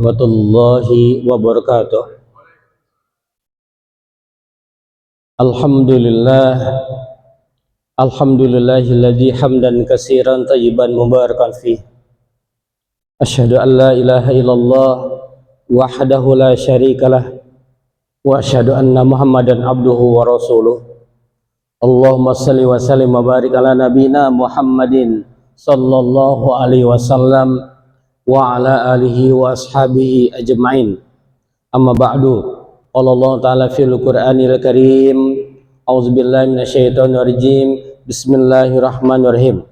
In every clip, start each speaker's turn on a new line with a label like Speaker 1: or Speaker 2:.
Speaker 1: warahmatullahi wabarakatuh. Alhamdulillah, alhamdulillahilladzi hamdan katsiran thayyiban mubarakan fih. Asyhadu an la ilaha illallah wahdahu la syarikalah wa asyhadu anna Muhammadan abduhu wa rasuluh. Allahumma shalli wa sallim wa barik ala nabina Muhammadin sallallahu alaihi wasallam wa ala alihi wa ashabihi ajma'in. Amma ba'du. Allah Ta'ala fil Qur'anil Karim. A'udzubillahi minasyaitonir rajim. Bismillahirrahmanirrahim.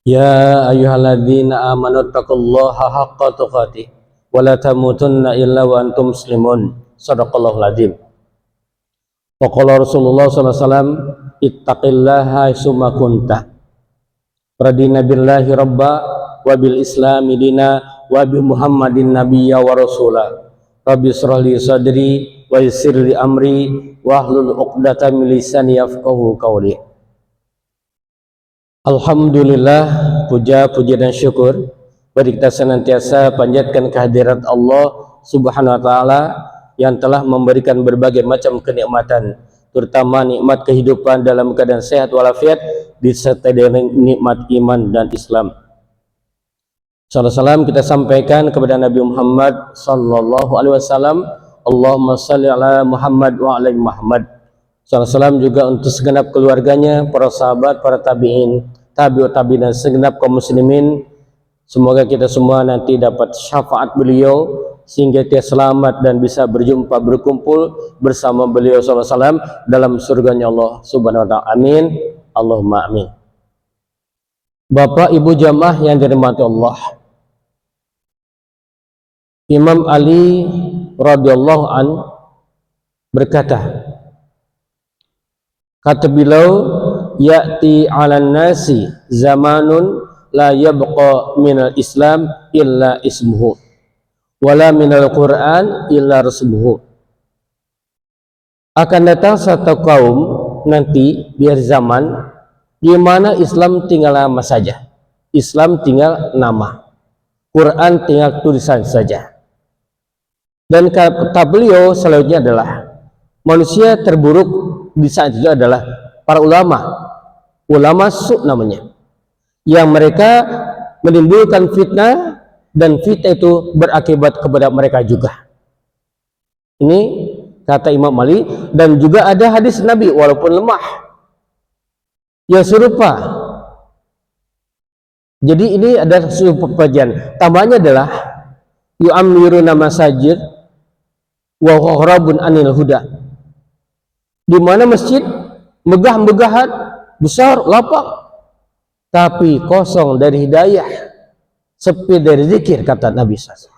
Speaker 1: Ya ayyuhalladzina amanu taqullaha haqqa tuqatih wa la tamutunna illa wa antum muslimun. Shadaqallahul azim. Wa qala Rasulullah sallallahu alaihi wasallam, ittaqillaha haitsuma kunta. Radina billahi rabba wa bil islami dina wa bi Muhammadin nabiyya wa rasula. Rabbi shrah li sadri wa yassir li amri wa hlul 'uqdatam min lisani yafqahu qawli. Alhamdulillah, puja dan syukur bagi kita senantiasa panjatkan kehadirat Allah Subhanahu wa taala yang telah memberikan berbagai macam kenikmatan, terutama nikmat kehidupan dalam keadaan sehat walafiat disertai dengan nikmat iman dan Islam. Salam kita sampaikan kepada Nabi Muhammad sallallahu alaihi wasallam. Allahumma shalli ala Muhammad wa ala Muhammad. Salam juga untuk segenap keluarganya, para sahabat, para tabi'in, tabi'ut tabi'in dan segenap kaum muslimin. Semoga kita semua nanti dapat syafaat beliau sehingga kita selamat dan bisa berjumpa berkumpul bersama beliau sallallahu alaihi wasallam dalam surganya Allah Subhanahu wa taala. Amin. Allahumma amin. Bapak Ibu jamaah yang dirahmati Allah, Imam Ali radhiyallahu an berkata, kata beliau, ya'ti 'alan nasi zamanun la yabqa minal Islam illa ismuhu wala minal Qur'an illa rasmuhu. Akan datang satu kaum nanti di akhir zaman di mana Islam tinggal nama saja, Islam tinggal nama, Quran tinggal tulisan saja. Dan kata beliau selanjutnya adalah manusia terburuk di saat itu adalah para ulama su namanya, yang mereka menimbulkan fitnah dan fitnah itu berakibat kepada mereka juga. Ini kata Imam Ali, dan juga ada hadis Nabi walaupun lemah yang serupa. Jadi ini ada sebuah pengajian. Tambahnya adalah yu'ammiruna masajid wa gharabun anil huda. Di mana masjid megah-megahan, besar, lapang, tapi kosong dari hidayah, sepi dari zikir, kata Nabi SAW.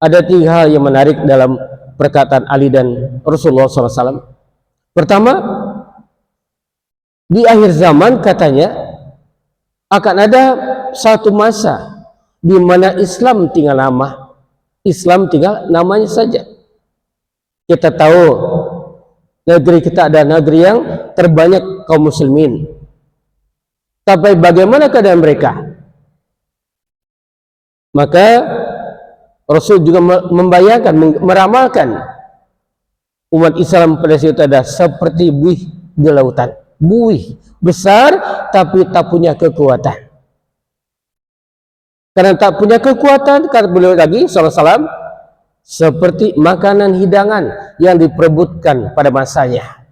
Speaker 1: Ada tiga hal yang menarik dalam perkataan Ali dan Rasulullah SAW. Pertama, di akhir zaman katanya akan ada satu masa di mana Islam tinggal nama, Islam tinggal namanya saja. Kita tahu negeri kita ada negeri yang terbanyak kaum muslimin, tapi bagaimana keadaan mereka? Maka Rasul juga membayangkan, meramalkan umat Islam pada saat itu ada seperti buih di lautan. Buih besar tapi tak punya kekuatan. Karena tak punya kekuatan, kata beliau lagi sallallahu alaihi wasallam, seperti makanan hidangan yang diperebutkan pada masanya.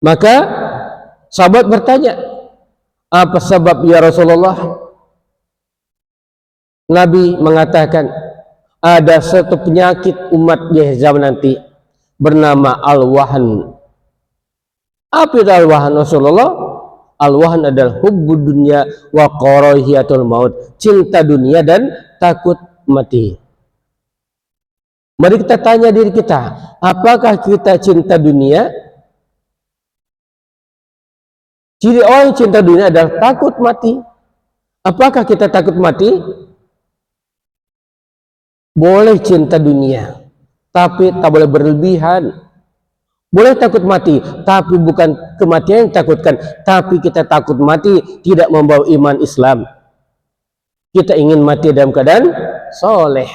Speaker 1: Maka sahabat bertanya, apa sebab ya Rasulullah? Nabi mengatakan, ada satu penyakit umat di zaman nanti bernama al-wahan. Apa itu al-wahan Rasulullah? Al-wahan adalah hubbud dunya wa karahiyatul maut, cinta dunia dan takut mati. Mari kita tanya diri kita, apakah kita cinta dunia? Ciri orang cinta dunia adalah takut mati. Apakah kita takut mati? Boleh cinta dunia, tapi tak boleh berlebihan. Boleh takut mati, tapi bukan kematian yang takutkan, tapi kita takut mati tidak membawa iman Islam. Kita ingin mati dalam keadaan soleh.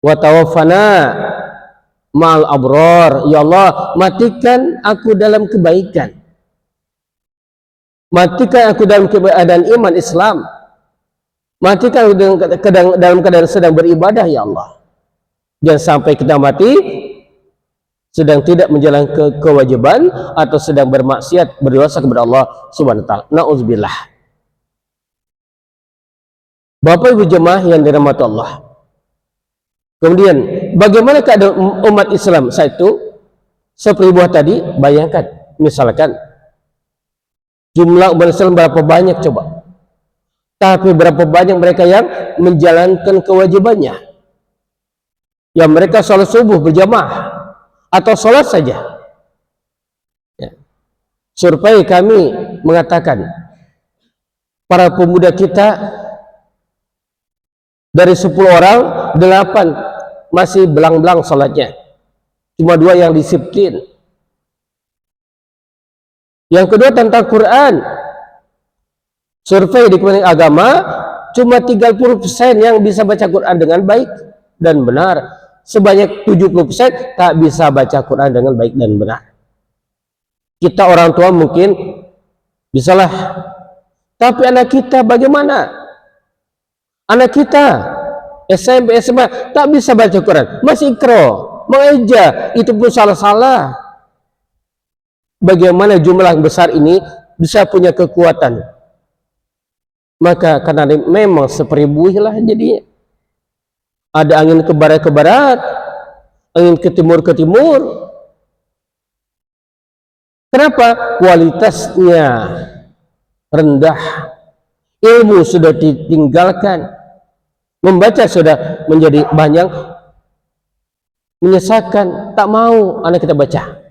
Speaker 1: Wa tawaffana ma'al abror. Ya Allah, matikan aku dalam kebaikan. Matikan aku dalam keadaan iman Islam. Matikan aku dalam keadaan sedang beribadah, ya Allah. Jangan sampai kita mati sedang tidak menjalankan kewajiban atau sedang bermaksiat, berdosa kepada Allah Subhanahu wa taala. Nauzubillah. Bapak Ibu jemaah yang dirahmati Allah. Kemudian bagaimana keadaan umat Islam saat itu? Seperti buah tadi, bayangkan misalkan jumlah umat Islam berapa banyak coba. Tapi berapa banyak mereka yang menjalankan kewajibannya. Yang mereka sholat subuh berjamaah atau sholat saja. Ya. Survei kami mengatakan para pemuda kita dari 10 orang, 8 masih belang-belang sholatnya. Cuma 2 yang disiplin. Yang kedua tentang Quran. Survei di Kementerian Agama, cuma 30% yang bisa baca Quran dengan baik dan benar. Sebanyak 70% tak bisa baca Quran dengan baik dan benar. Kita orang tua mungkin bisalah. Tapi anak kita bagaimana? Anak kita SMP, SMA tak bisa baca Quran, masih ikro, mengeja, itu pun salah-salah. Bagaimana jumlah besar ini bisa punya kekuatan? Maka karena memang seperibuih lah jadinya. Ada angin ke barat, angin ke timur. Kenapa? Kualitasnya rendah. Ilmu sudah ditinggalkan, membaca sudah menjadi banyak, menyesakan, tak mau anak kita baca,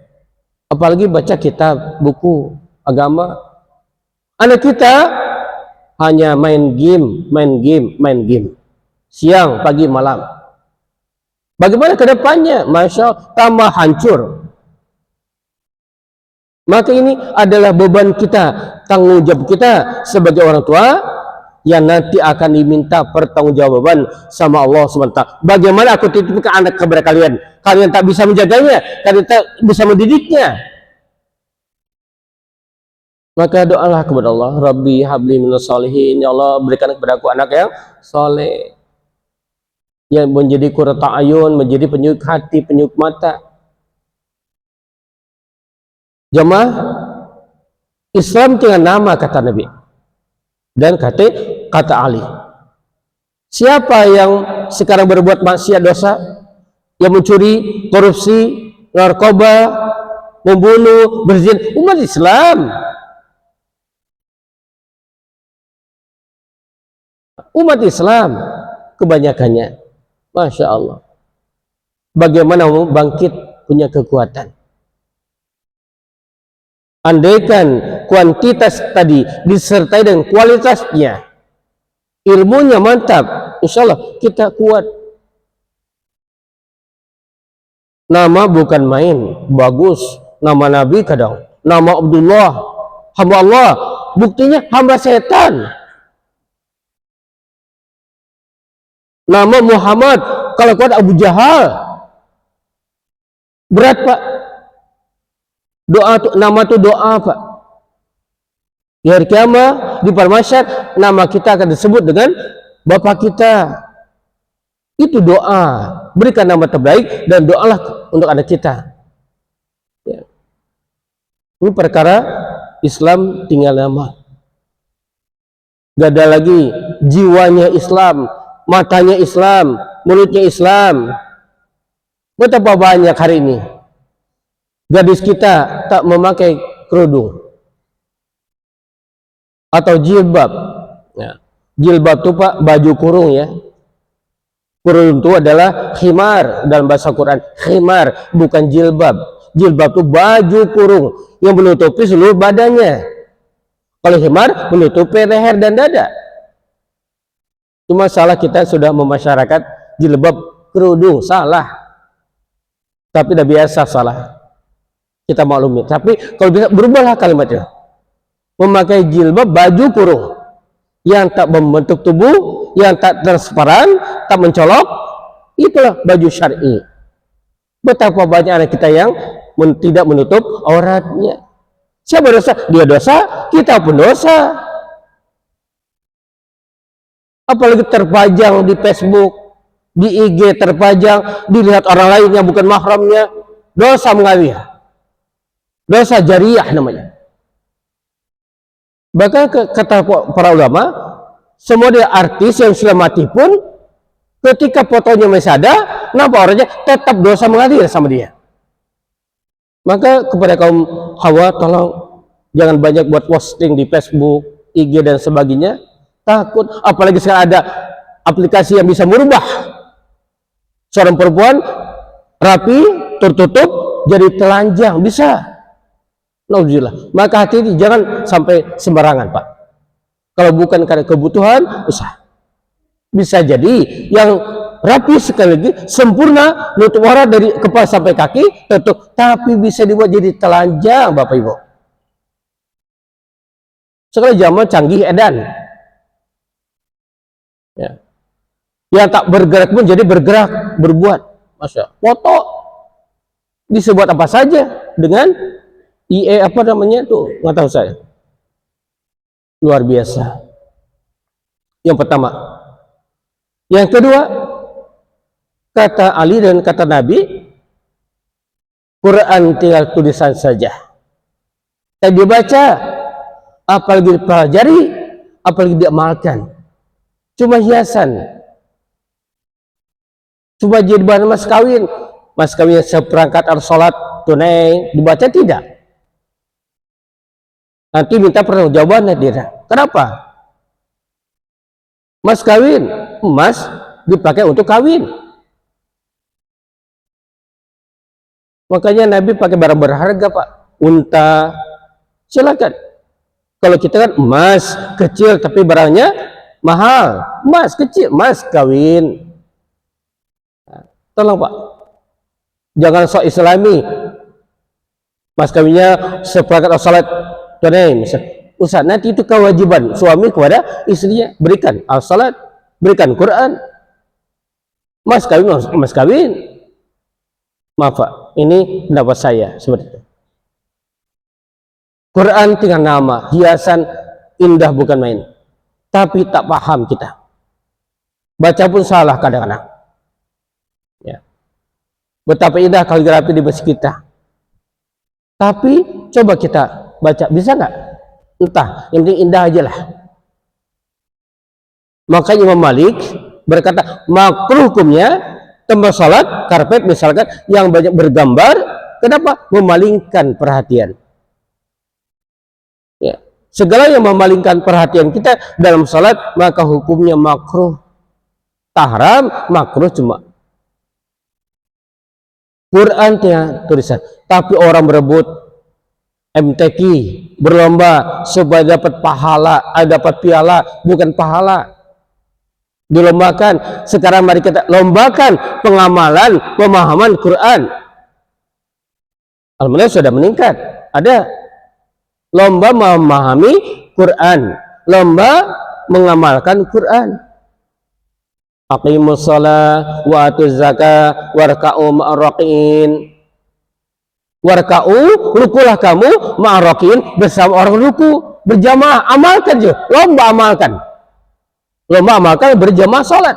Speaker 1: apalagi baca kitab, buku agama. Anak kita hanya main game, siang, pagi, malam. Bagaimana ke depannya? Masya Allah, tambah hancur. Maka ini adalah beban kita, tanggung jawab kita sebagai orang tua yang nanti akan diminta pertanggungjawaban sama Allah SWT. Bagaimana aku titipkan anak kepada kalian? Kalian tak bisa menjaganya, kalian tak bisa mendidiknya. Maka doalah kepada Allah, Rabbi habli minas sholihin, ya Allah berikan kepada aku anak yang soleh, yang menjadi qurrata ayun, menjadi penyuk hati, penyuk mata. Jemaah, Islam dengan nama kata Nabi dan kata Ali. Siapa yang sekarang berbuat maksiat dosa, yang mencuri, korupsi, narkoba, membunuh, berzina, umat Islam. Umat Islam kebanyakannya, Masya Allah. Bagaimana bangkit punya kekuatan? Andaikan kuantitas tadi disertai dengan kualitasnya, ilmunya mantap, insya Allah kita kuat. Nama bukan main, bagus. Nama Nabi kadang, nama Abdullah, hamba Allah, buktinya hamba setan. Nama Muhammad, kalau kuat Abu Jahal. Berat Pak. Doa nama itu doa Pak. Di hari kiamat, di permasyar, nama kita akan disebut dengan Bapak kita. Itu doa. Berikan nama terbaik dan doalah untuk anak kita. Ya. Ini perkara Islam tinggal nama. Gak ada lagi jiwanya Islam, matanya Islam, mulutnya Islam. Betapa banyak hari ini gadis kita tak memakai kerudung atau jilbab. Ya. Jilbab itu Pak baju kurung ya. Kurung itu adalah khimar dalam bahasa Quran. Khimar bukan jilbab. Jilbab itu baju kurung yang menutupi seluruh badannya. Kalau khimar menutupi leher dan dada. Cuma salah kita sudah memasyarakat jilbab kerudung, salah. Tapi udah biasa salah. Kita maklumi. Tapi kalau bisa berubahlah kalimatnya. Memakai jilbab baju kurung. yang tak membentuk tubuh, yang tak transparan, tak mencolok, itulah baju syar'i. Betapa banyak anak kita yang tidak menutup auratnya. Siapa dosa? Dia dosa, kita pun dosa. Apalagi terpajang di Facebook, di IG terpajang, dilihat orang lain yang bukan mahramnya, dosa mengalir, dosa jariyah namanya. Bahkan kata para ulama, semua dia artis yang sudah mati pun, ketika fotonya masih ada, nampak orangnya, tetap dosa mengalir sama dia. Maka kepada kaum hawa, tolong jangan banyak buat posting di Facebook, IG dan sebagainya. Takut, apalagi sekarang ada aplikasi yang bisa merubah seorang perempuan rapi, tertutup, jadi telanjang, bisa. Nauzubillah. Maka hati-hati, jangan sampai sembarangan, Pak. Kalau bukan karena kebutuhan, usah. Bisa jadi yang rapi sekali lagi, sempurna, nutup aurat dari kepala sampai kaki, tutup, tapi bisa dibuat jadi telanjang, Bapak Ibu. Sekarang zaman canggih edan. Ya. Yang tak bergerak pun jadi bergerak, berbuat. Masya, foto bisa buat apa saja dengan IE apa namanya tuh, nggak tahu saya. Luar biasa. Yang pertama. Yang kedua, kata Ali dan kata Nabi, Quran tinggal tulisan saja. Tak dibaca, apalagi dipelajari, apalagi diamalkan. Cuma hiasan, cuma jadi bahan mas kawin seperangkat alat sholat tunai dibaca, tidak. Nanti minta pertanggungjawabannya dia. Kenapa? Mas kawin, emas dipakai untuk kawin. Makanya Nabi pakai barang berharga, Pak. Unta, silakan. Kalau kita kan emas kecil tapi barangnya mahal, emas kecil, emas kawin. Tolong Pak, jangan sok islami. Mas kawinnya seperangkat salat tunai, misal. Ustaz, nanti itu kewajiban suami kepada istrinya, berikan salat, berikan Quran. Mas kawin, mas kawin. Maaf Pak, ini pendapat saya seperti itu. Quran tinggal nama, hiasan indah bukan main. Tapi tak paham kita. Baca pun salah kadang-kadang. Ya. Betapa indah kaligrafi di masjid kita. Tapi coba kita baca, bisa nggak? Entah, yang penting indah aja lah. Maka Imam Malik berkata, makruh hukumnya tempat salat, karpet misalkan yang banyak bergambar. Kenapa? Memalingkan perhatian. Ya. Segala yang memalingkan perhatian kita dalam salat, maka hukumnya makruh. Tak haram, makruh cuma. Quran tiada tulisan, tapi orang berebut MTQ, berlomba supaya dapat pahala, dapat piala, bukan pahala. Dilombakan. Sekarang mari kita lombakan pengamalan, pemahaman Quran. Alhamdulillah sudah meningkat. Ada lomba memahami Quran, lomba mengamalkan Quran. Aqimus shalah wa atuz zakah warka'u ma'arraqiin. Warka'u, rukulah kamu ma'arraqiin, bersama orang ruku, berjamaah, amalkan juga, lomba amalkan. Lomba amalkan berjamaah salat.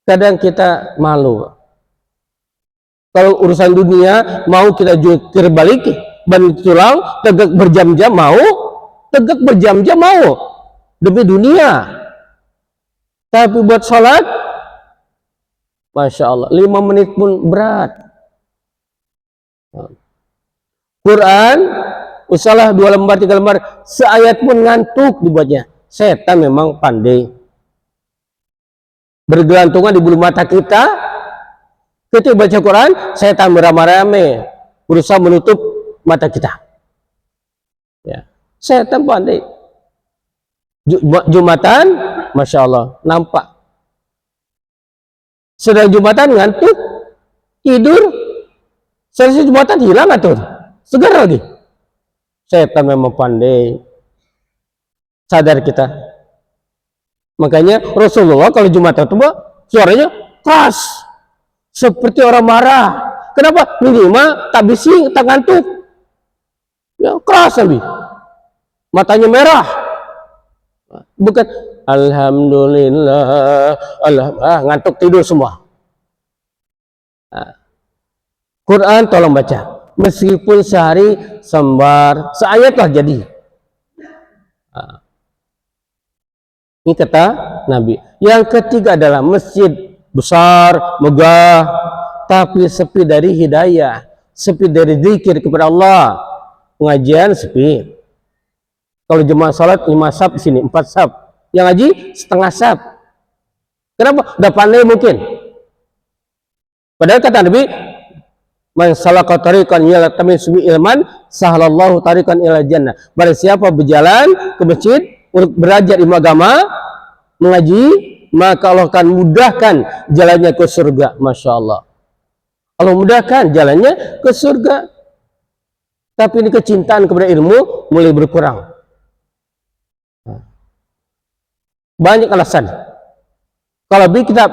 Speaker 1: Kadang kita malu. Kalau urusan dunia mau kita jungkir balik, ban tulang, tegak berjam-jam mau, tegak berjam-jam mau. Demi dunia. Tapi buat sholat, Masya Allah, 5 menit pun berat. Quran, usahlah 2 lembar, 3 lembar, seayat pun ngantuk dibuatnya. Setan memang pandai. Bergelantungan di bulu mata kita, ketika baca Quran, setan beramai-ramai, berusaha menutup mata kita. Ya. Setan pandai. Jumatan, Masya Allah, nampak. Sedang Jumatan ngantuk, tidur, selesai Jumatan hilang atur, segar lagi. Setan memang pandai. Sadar kita. Makanya Rasulullah kalau Jumatan tua suaranya keras seperti orang marah. Kenapa? Minimal tak bising, tak ngantuk. Ya, keras Nabi. Matanya merah. Bukan alhamdulillah, ngantuk tidur semua. Quran tolong baca. Meskipun sehari sembar, seayat lah jadi. Ini kata Nabi. Yang ketiga adalah masjid besar, megah, tapi sepi dari hidayah, sepi dari zikir kepada Allah. Pengajian sepi. Kalau jemaah salat 5 saf di sini, 4 saf. Yang ngaji setengah saf. Kenapa? Udah pandai mungkin. Padahal kata Nabi, man salaka tariqan yaltamisu bihi ilman, sahalallahu tariqan ilal jannah. Barang siapa berjalan ke masjid untuk belajar ilmu agama, mengaji, maka Allah akan mudahkan jalannya ke surga. Masya Allah. Allah mudahkan jalannya ke surga. Tapi ini kecintaan kepada ilmu mulai berkurang. Banyak alasan. Kalau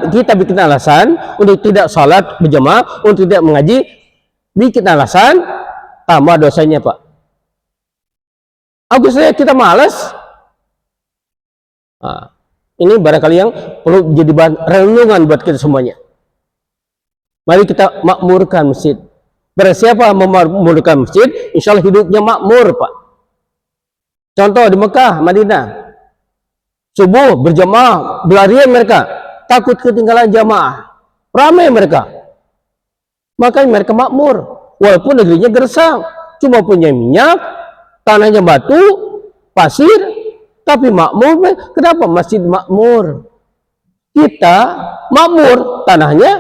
Speaker 1: kita bikin alasan untuk tidak salat berjamaah, untuk tidak mengaji, bikin alasan, tambah dosanya Pak. Aku saya kita malas. Ini barangkali yang perlu jadi bahan renungan buat kita semuanya. Mari kita makmurkan masjid. Barang siapa memakmurkan masjid, insya Allah hidupnya makmur Pak. Contoh di Mekah, Madinah, subuh berjamaah, berlarian mereka, takut ketinggalan jamaah, ramai mereka. Makanya mereka makmur, walaupun negerinya gersang, cuma punya minyak, tanahnya batu, pasir, tapi makmur. Kenapa masjid makmur? Kita makmur, tanahnya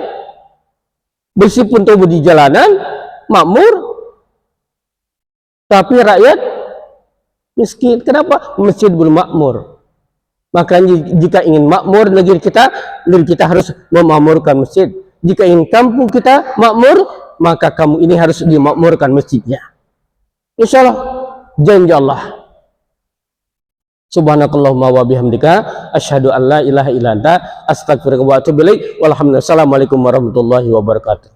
Speaker 1: meskipun tumbuh di jalanan, makmur, tapi rakyat miskin. Kenapa masjid belum makmur? Makanya jika ingin makmur negeri kita harus memakmurkan masjid. Jika ingin kampung kita makmur, maka kamu ini harus dimakmurkan masjidnya. Insya Allah, janji Allah. Subhanakallahumma wa bihamdika asyhadu an la ilaha illa anta astaghfiruka wa atubu ilaik. Walhamdulillah. Assalamualaikum warahmatullahi wabarakatuh.